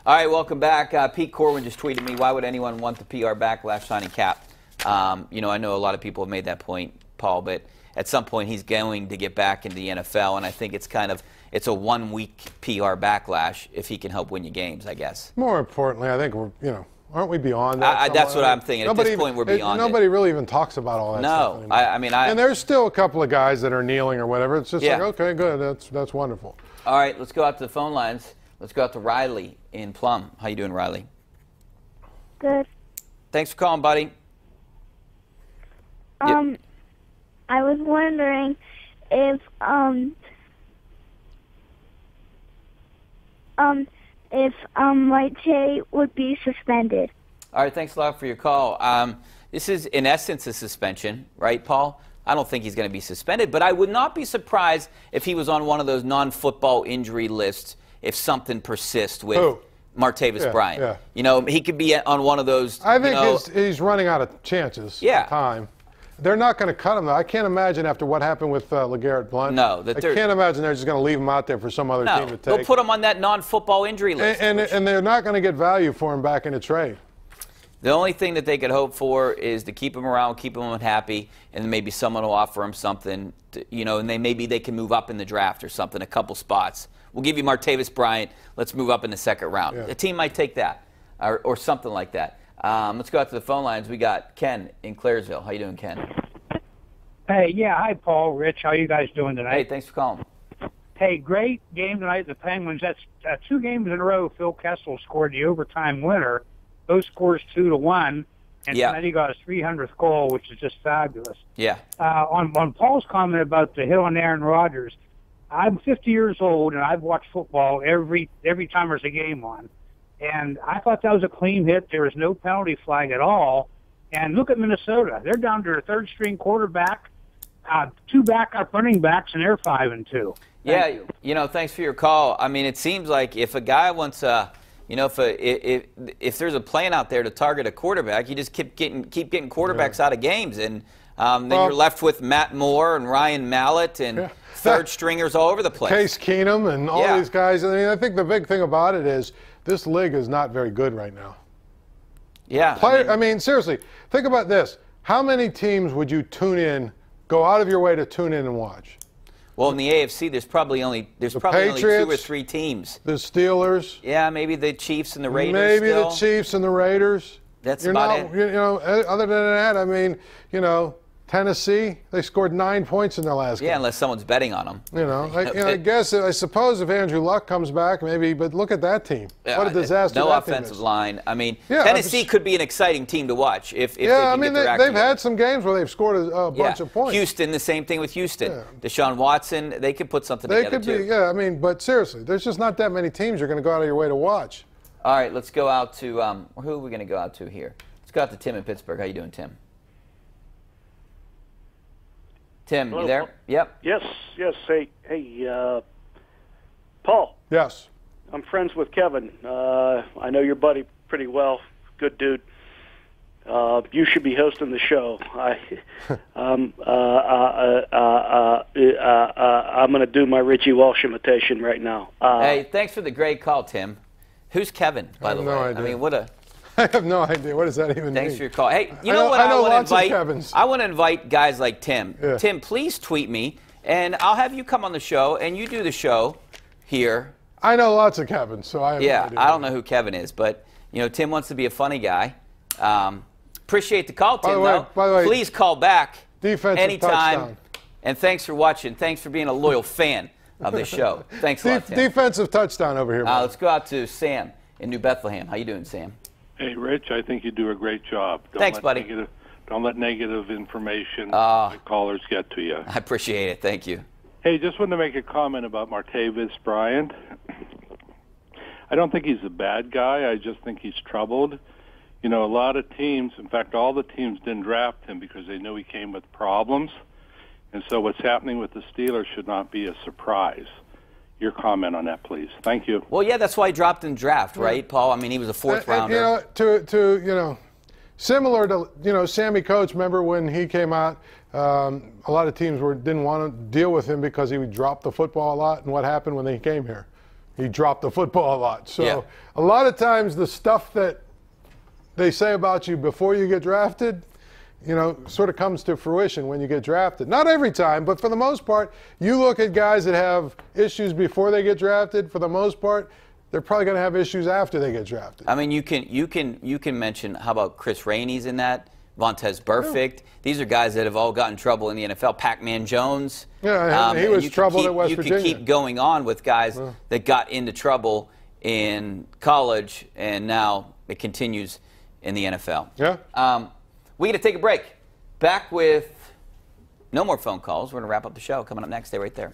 All right, welcome back. Pete Corwin just tweeted me, why would anyone want the PR backlash signing Cap? You know, I know a lot of people have made that point, Paul, but at some point he's going to get back into the NFL, and I think it's it's a 1 week PR backlash if he can help win you games, I guess. More importantly, I think aren't we beyond that? That's what I'm thinking. At this point, we're beyond Nobody really even talks about all that stuff anymore. I mean, and there's still a couple of guys that are kneeling or whatever. It's just like, okay, good, that's wonderful. All right, let's go out to the phone lines. Let's go out to Riley in Plum. How you doing, Riley? Good. Thanks for calling, buddy. I was wondering if Marte would be suspended. All right, thanks a lot for your call. This is, in essence, a suspension, right, Paul? I don't think he's going to be suspended, but I would not be surprised if he was on one of those non-football injury lists if something persists with Martavis Bryant. Yeah. You know, he could be on one of those. I think he's running out of chances. Yeah. Time. They're not going to cut him, though. I can't imagine after what happened with LeGarrette Blount. No. I can't imagine they're just going to leave him out there for some other team to take. They'll put him on that non-football injury list. And they're not going to get value for him back in a trade. The only thing that they could hope for is to keep him around, keep him happy, and then maybe someone will offer him something, and maybe they can move up in the draft or something, a couple spots. We'll give you Martavis Bryant. Let's move up in the second round. Yeah. A team might take that or something like that. Let's go out to the phone lines. We got Ken in Clairsville. How you doing, Ken? Hey, yeah. Hi, Paul, Rich. How you guys doing tonight? Hey, thanks for calling. Hey, great game tonight. The Penguins. That's 2 games in a row. Phil Kessel scored the overtime winner. Those scores 2-1, and tonight he got his 300th goal, which is just fabulous. Yeah. On Paul's comment about the Hill and Aaron Rodgers, I'm 50 years old, and I've watched football every time there's a game on. And I thought that was a clean hit. There was no penalty flag at all. And look at Minnesota. They're down to their third-string quarterback, 2 backup running backs, and they're 5-2. Thank you. Thanks for your call. I mean, it seems like if a guy wants if there's a plan out there to target a quarterback, you just keep getting quarterbacks out of games, and then you're left with Matt Moore and Ryan Mallett and third stringers all over the place. Case Keenum and all these guys. I mean, I think the big thing about it is this league is not very good right now. Yeah. I mean, seriously, think about this. How many teams would you go out of your way to tune in and watch? Well, in the AFC, there's probably only 2 or 3 teams. The Steelers. Yeah, maybe the Chiefs and the Raiders. Maybe the Chiefs and the Raiders. That's about it. Other than that, I mean, Tennessee, they scored 9 points in their last game. Yeah, unless someone's betting on them. I suppose if Andrew Luck comes back, maybe, but look at that team. What a disaster no that offensive team is. line. I mean, Tennessee could be an exciting team to watch if they I can mean, get their act they've together. had some games where they've scored a bunch of points. Houston, the same thing with Houston. Deshaun Watson, they could put something together too. I mean, but seriously, there's just not that many teams you're going to go out of your way to watch. All right, let's go out to who are we going to go out to here? Let's go out to Tim in Pittsburgh. How you doing, Tim? Tim, hello, you there? Paul. Yep. Yes. Hey, Paul. Yes. I'm friends with Kevin. I know your buddy pretty well. Good dude. You should be hosting the show. I'm going to do my Richie Walsh imitation right now. Hey, thanks for the great call, Tim. Who's Kevin, by the way? No idea. I mean, what a... I have no idea. What does that even mean? Thanks for your call. Hey, you know what I want to invite? I want to invite guys like Tim. Yeah. Tim, please tweet me, and I'll have you come on the show, and you do the show here. I know lots of Kevins, so I have no idea. I don't know who Kevin is, but, Tim wants to be a funny guy. Appreciate the call, Tim, By the way, please call back defensive anytime. touchdown. And thanks for watching. Thanks for being a loyal fan of this show. Thanks a lot, Tim. Defensive touchdown over here. Let's go out to Sam in New Bethlehem. How you doing, Sam? Hey, Rich, I think you do a great job. Thanks, buddy. Don't let negative information callers get to you. I appreciate it. Thank you. Hey, just wanted to make a comment about Martavis Bryant. I don't think he's a bad guy. I just think he's troubled. A lot of teams, in fact, all the teams didn't draft him because they knew he came with problems. And so what's happening with the Steelers should not be a surprise. Your comment on that, please. Thank you. Well, yeah, that's why he dropped in draft, right, Paul? I mean, he was a fourth rounder. Similar to Sammy Coates. Remember when he came out? A lot of teams didn't want to deal with him because he would drop the football a lot. And what happened when he came here? he dropped the football a lot. So Yeah. a lot of times the stuff that they say about you before you get drafted, sort of comes to fruition when you get drafted. Not every time, but for the most part, you look at guys that have issues before they get drafted. For the most part, they're probably going to have issues after they get drafted. I mean, you can mention, how about Chris Rainey's in that? Vontez Burfict. These are guys that have all gotten in trouble in the NFL. Pac-Man Jones. Yeah, he was troubled at West Virginia. You can keep going on with guys that got into trouble in college, and now it continues in the NFL. Yeah. We got to take a break. Back with no more phone calls. We're going to wrap up the show. Coming up next, stay right there.